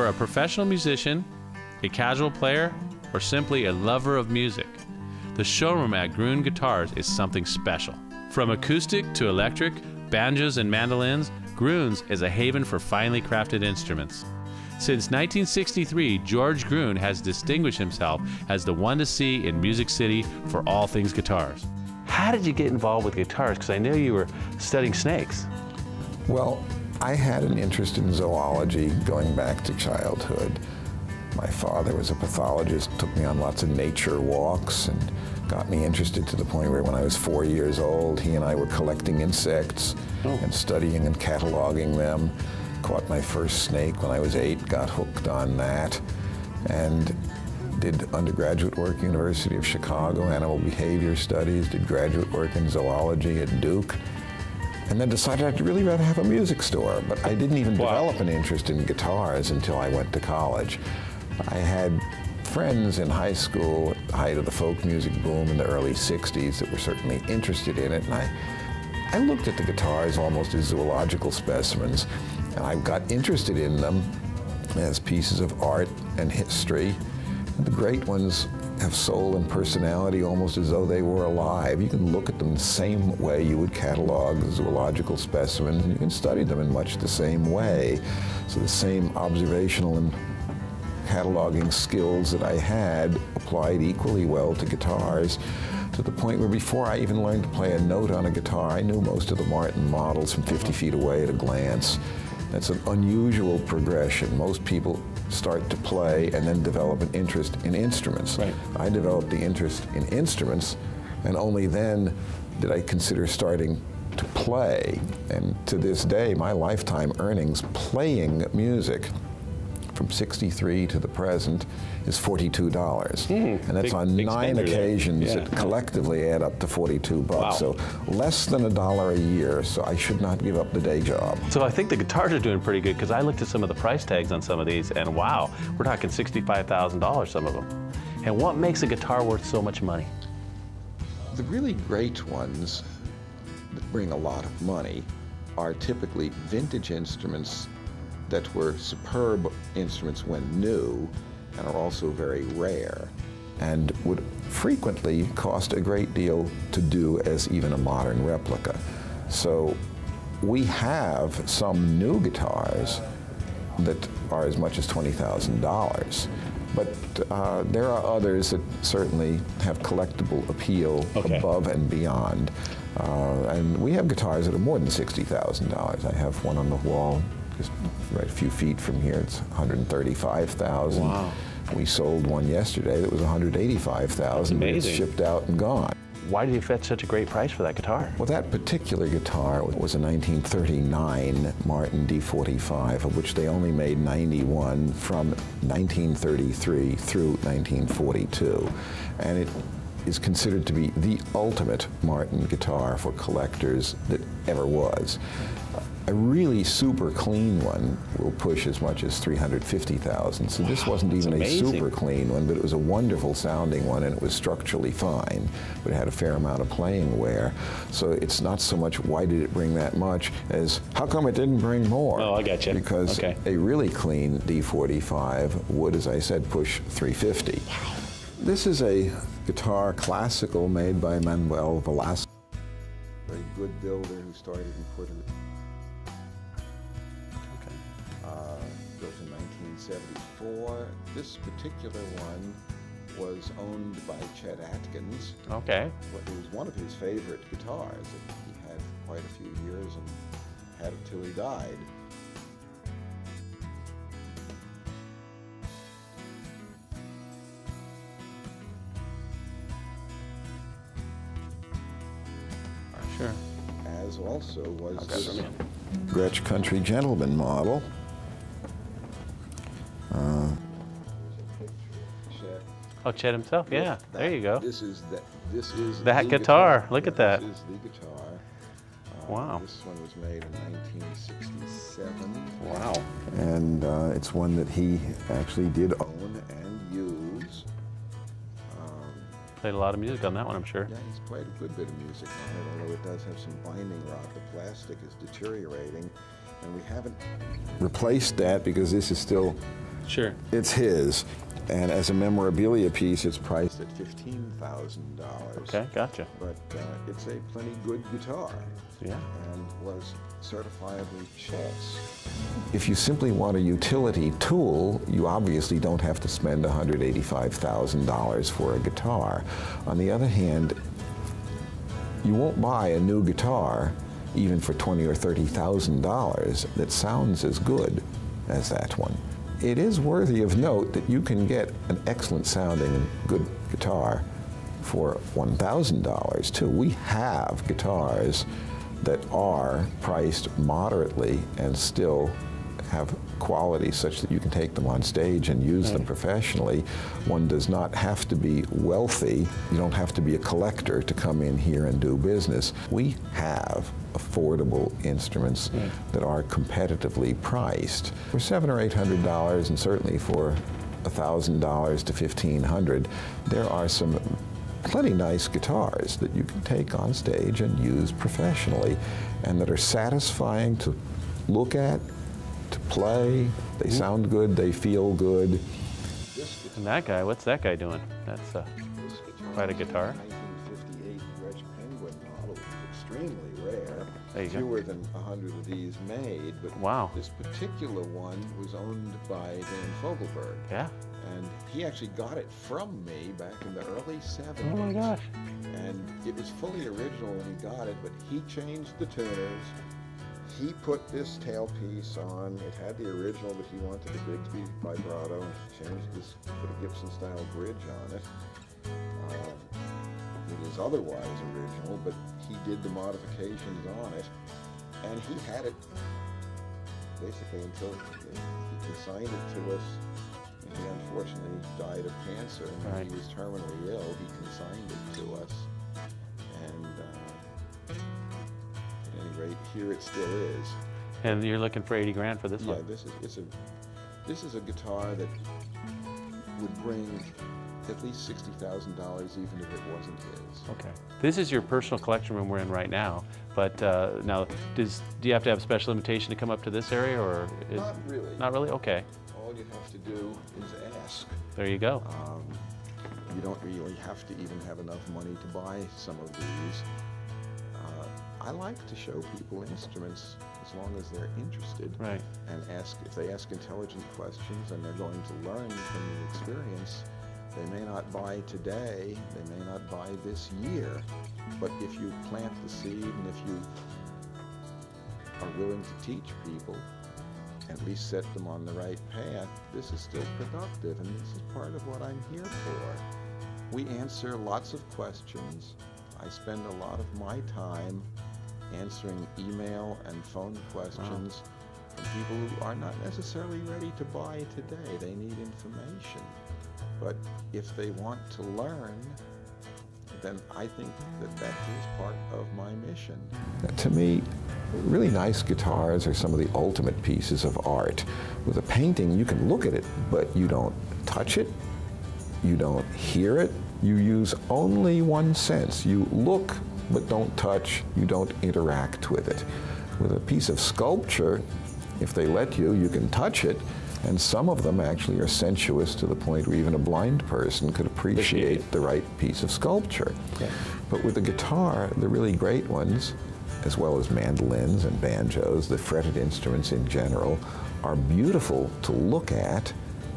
you're a professional musician, a casual player, or simply a lover of music, the showroom at Gruhn Guitars is something special. From acoustic to electric, banjos and mandolins, Gruhn's is a haven for finely crafted instruments. Since 1963, George Gruhn has distinguished himself as the one to see in Music City for all things guitars. How did you get involved with guitars? Because I knew you were studying snakes. Well, I had an interest in zoology going back to childhood. My father was a pathologist, took me on lots of nature walks, and got me interested to the point where when I was 4 years old, he and I were collecting insects and studying and cataloging them. Caught my first snake when I was 8, got hooked on that, and did undergraduate work at University of Chicago, animal behavior studies, did graduate work in zoology at Duke, and then decided I'd really rather have a music store. But I didn't even develop an interest in guitars until I went to college. I had friends in high school at the height of the folk music boom in the early 60s that were certainly interested in it, and I looked at the guitars almost as zoological specimens, and I got interested in them as pieces of art and history. The great ones have soul and personality almost as though they were alive. You can look at them the same way you would catalog zoological specimens, and you can study them in much the same way. So the same observational and cataloging skills that I had applied equally well to guitars, to the point where before I even learned to play a note on a guitar, I knew most of the Martin models from 50 feet away at a glance. That's an unusual progression. Most people start to play and then develop an interest in instruments. Right. I developed the interest in instruments, and only then did I consider starting to play. And to this day, my lifetime earnings playing music from '63 to the present is $42. And that's on 9 occasions that collectively add up to 42 bucks. Wow. So less than $1 a year, so I should not give up the day job. So I think the guitars are doing pretty good, because I looked at some of the price tags on some of these, and wow, we're talking $65,000, some of them. And what makes a guitar worth so much money? The really great ones that bring a lot of money are typically vintage instruments that were superb instruments when new, and are also very rare, and would frequently cost a great deal to do as even a modern replica. So we have some new guitars that are as much as $20,000, but there are others that certainly have collectible appeal above and beyond. And we have guitars that are more than $60,000. I have one on the wall just right a few feet from here. It's $135,000. Wow. We sold one yesterday that was $185,000. It's shipped out and gone. Why did you fetch such a great price for that guitar? Well, that particular guitar was a 1939 Martin D45, of which they only made 91 from 1933 through 1942. And it is considered to be the ultimate Martin guitar for collectors that ever was. A really super clean one will push as much as $350,000. So this wasn't even a super clean one, but it was a wonderful sounding one, and it was structurally fine, but it had a fair amount of playing wear. So it's not so much why did it bring that much as how come it didn't bring more? Oh, I got you. Because a really clean D45 would, as I said, push $350,000. This is a guitar classical made by Manuel Velasquez, a very good builder who started in Puerto Rico. Built in 1974. This particular one was owned by Chet Atkins. Okay. It was one of his favorite guitars. He had quite a few years and had it till he died. Sure. As also was this Gretsch Country Gentleman model. Oh, Chet himself, yeah. There you go. This is that guitar. Look at that. This is the guitar. Wow. This one was made in 1967. Wow. And it's one that he actually did own and use. Played a lot of music on that one, I'm sure. Yeah, he's played a good bit of music on it, although it does have some binding rot. The plastic is deteriorating, and we haven't replaced that because this is still Sure. It's his. And as a memorabilia piece, it's priced at $15,000. Okay, gotcha. But it's a plenty good guitar. Yeah. And was certifiably chess. If you simply want a utility tool, you obviously don't have to spend $185,000 for a guitar. On the other hand, you won't buy a new guitar, even for $20,000 or $30,000, that sounds as good as that one. It is worthy of note that you can get an excellent sounding and good guitar for $1,000 too. We have guitars that are priced moderately and still have quality such that you can take them on stage and use them professionally. One does not have to be wealthy. You don't have to be a collector to come in here and do business. We have affordable instruments that are competitively priced. For $700 or $800, and certainly for $1,000 to $1,500, there are some plenty nice guitars that you can take on stage and use professionally, and that are satisfying to look at, to play. They sound good, they feel good. And that guy, what's that guy doing? That's quite a guitar. 1958 Gretsch Penguin model, extremely rare. There you go. Fewer than 100 of these made, but wow. This particular one was owned by Dan Fogelberg. Yeah. And he actually got it from me back in the early 70s. Oh my gosh. And it was fully original when he got it, but he changed the tuners. He put this tailpiece on. It had the original, but he wanted the Bigsby vibrato, and he changed this, put a Gibson-style bridge on it. It is otherwise original, but he did the modifications on it, and he had it basically until he consigned it to us. And he unfortunately died of cancer, and when he was terminally ill, he consigned it to us. And at any rate, here it still is. And you're looking for 80 grand for this one? Yeah, this is a guitar that would bring at least $60,000 even if it wasn't his. Okay. This is your personal collection room we're in right now, but now, do you have to have a special invitation to come up to this area, or is... Not really. Not really? Okay. All you have to do is ask. There you go. You don't really have to even have enough money to buy some of these. I like to show people instruments as long as they're interested, right? And if they ask intelligent questions and they're going to learn from the experience. They may not buy today, they may not buy this year, but if you plant the seed and if you are willing to teach people, at least set them on the right path, this is still productive, and this is part of what I'm here for. We answer lots of questions. I spend a lot of my time answering email and phone questions from people who are not necessarily ready to buy today. They need information. But if they want to learn, then I think that is part of my mission. To me, really nice guitars are some of the ultimate pieces of art. With a painting, you can look at it, but you don't touch it, you don't hear it, you use only one sense. You look, but don't touch, you don't interact with it. With a piece of sculpture, if they let you, you can touch it, and some of them actually are sensuous to the point where even a blind person could appreciate the right piece of sculpture. Yeah. But with the guitar, the really great ones, as well as mandolins and banjos, the fretted instruments in general, are beautiful to look at.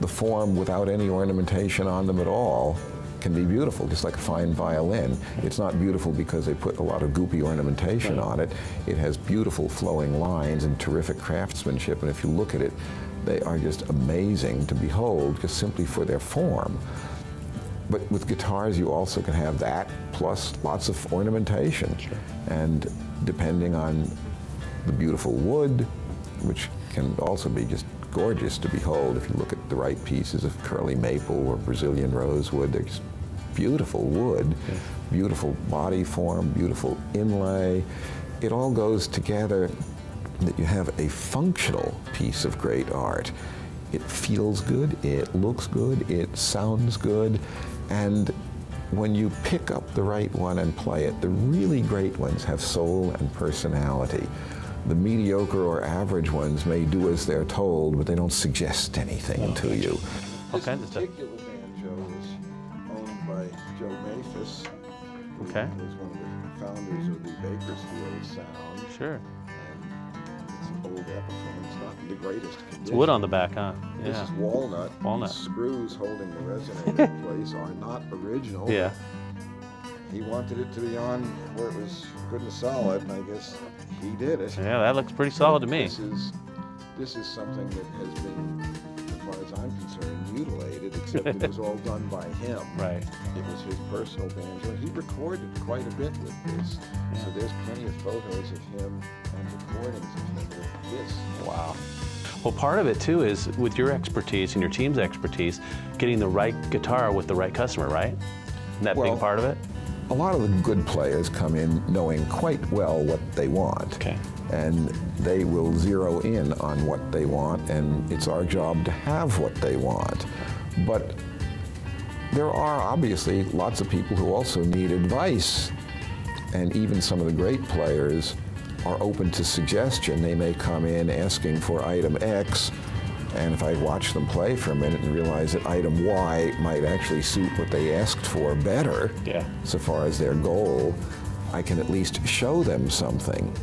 The form without any ornamentation on them at all can be beautiful, just like a fine violin. It's not beautiful because they put a lot of goopy ornamentation on it. It has beautiful flowing lines and terrific craftsmanship, and if you look at it, they are just amazing to behold, just simply for their form. But with guitars, you also can have that, plus lots of ornamentation. Sure. And depending on the beautiful wood, which can also be just gorgeous to behold if you look at the right pieces of curly maple or Brazilian rosewood, they're just beautiful wood, beautiful body form, beautiful inlay. It all goes together that you have a functional piece of great art. It feels good, it looks good, it sounds good, and when you pick up the right one and play it, the really great ones have soul and personality. The mediocre or average ones may do as they're told, but they don't suggest anything to you. All kinds of stuff. This particular banjo was owned by Joe Maphis, who Okay. was one of the founders of the Bakersfield sound. Sure. And it's an old Epiphone. It's not in the greatest condition. It's wood on the back, huh? This Yeah. is walnut. Walnut. The screws holding the resonator in place are not original. Yeah. He wanted it to be on where it was good and solid, and I guess he did it. Yeah, that looks pretty solid to me. This is something that has been, as far as I'm concerned, mutilated, except it was all done by him. Right. It was his personal banjo. He recorded quite a bit with this, Yeah. so there's plenty of photos of him and recordings of him with this. Wow. Well, part of it too is with your expertise and your team's expertise, getting the right guitar with the right customer, right? Isn't that a Well, big part of it? A lot of the good players come in knowing quite well what they want. Okay. And they will zero in on what they want, and it's our job to have what they want. But there are obviously lots of people who also need advice. And even some of the great players are open to suggestion. They may come in asking for item X, and if I watch them play for a minute and realize that item Y might actually suit what they asked for better, Yeah. so far as their goal, I can at least show them something.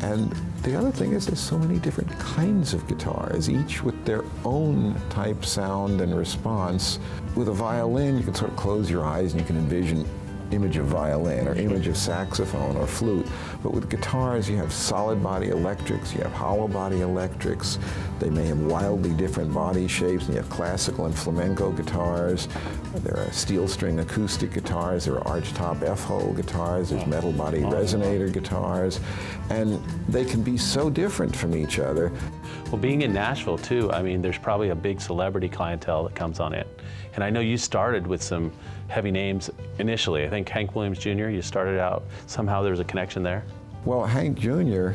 And the other thing is there's so many different kinds of guitars, each with their own type, sound, and response. With a violin, you can sort of close your eyes and you can envision image of violin or image of saxophone or flute. But with guitars, you have solid body electrics, you have hollow body electrics. They may have wildly different body shapes, and you have classical and flamenco guitars. There are steel string acoustic guitars, there are archtop F-hole guitars, there's metal body resonator guitars, and they can be so different from each other. Well, being in Nashville too, I mean, there's probably a big celebrity clientele that comes on it. And I know you started with some heavy names initially. I think Hank Williams Jr., you started out, somehow there's a connection there? Well, Hank Jr.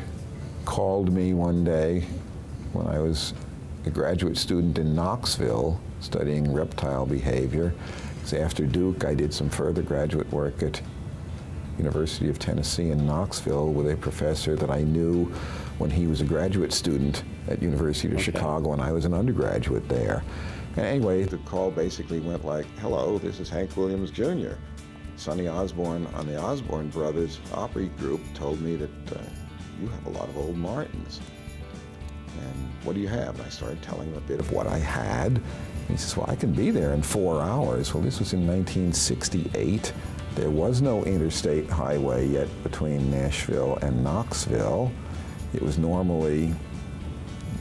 called me one day when I was a graduate student in Knoxville studying reptile behavior. So after Duke, I did some further graduate work at University of Tennessee in Knoxville with a professor that I knew when he was a graduate student at University of Chicago and I was an undergraduate there. And anyway, the call basically went like, hello, this is Hank Williams Jr. Sonny Osborne on the Osborne Brothers Opry group told me that you have a lot of old Martins. And what do you have? And I started telling him a bit of what I had. And he says, well, I can be there in 4 hours. Well, this was in 1968. There was no interstate highway yet between Nashville and Knoxville. It was normally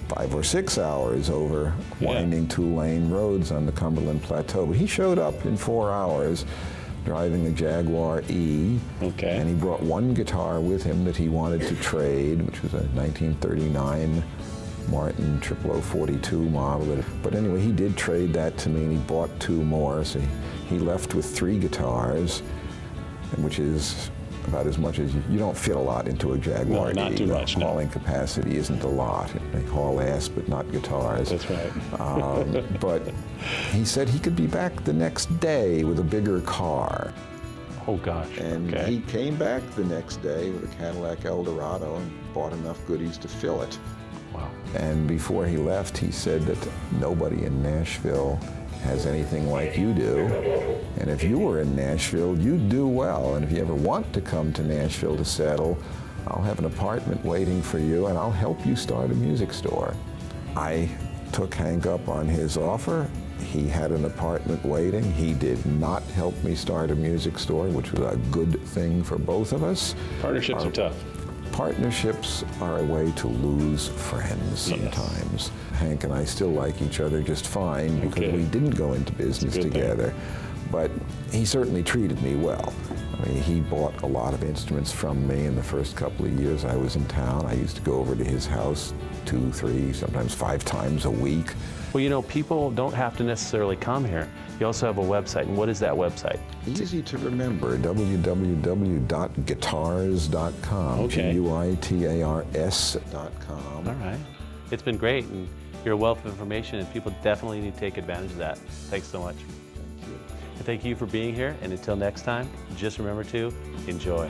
5 or 6 hours over winding two-lane roads on the Cumberland Plateau. But he showed up in 4 hours driving the Jaguar E. Okay. And he brought one guitar with him that he wanted to trade, which was a 1939 Martin 0042 model. But anyway, he did trade that to me, and he bought 2 more. So he left with 3 guitars, which is about as much as you don't fit a lot into a Jaguar E. No, not too much, no. Hauling capacity isn't a lot. They haul ass, but not guitars. That's right. But he said he could be back the next day with a bigger car. Oh gosh, And okay. he came back the next day with a Cadillac Eldorado and bought enough goodies to fill it. Wow. And before he left, he said that nobody in Nashville has anything like you do. And if you were in Nashville, you'd do well. And if you ever want to come to Nashville to settle, I'll have an apartment waiting for you, and I'll help you start a music store. I took Hank up on his offer. He had an apartment waiting. He did not help me start a music store, which was a good thing for both of us. Partnerships are tough. Partnerships are a way to lose friends sometimes. Yes. Hank and I still like each other just fine because we didn't go into business together. But he certainly treated me well. I mean, he bought a lot of instruments from me in the first couple of years I was in town. I used to go over to his house 2, 3, sometimes 5 times a week. Well, you know, people don't have to necessarily come here. You also have a website, and what is that website? Easy to remember, www.guitars.com, Guitars.com. All right. It's been great, and you're a wealth of information, and people definitely need to take advantage of that. Thanks so much. Thank you. And thank you for being here, and until next time, just remember to enjoy.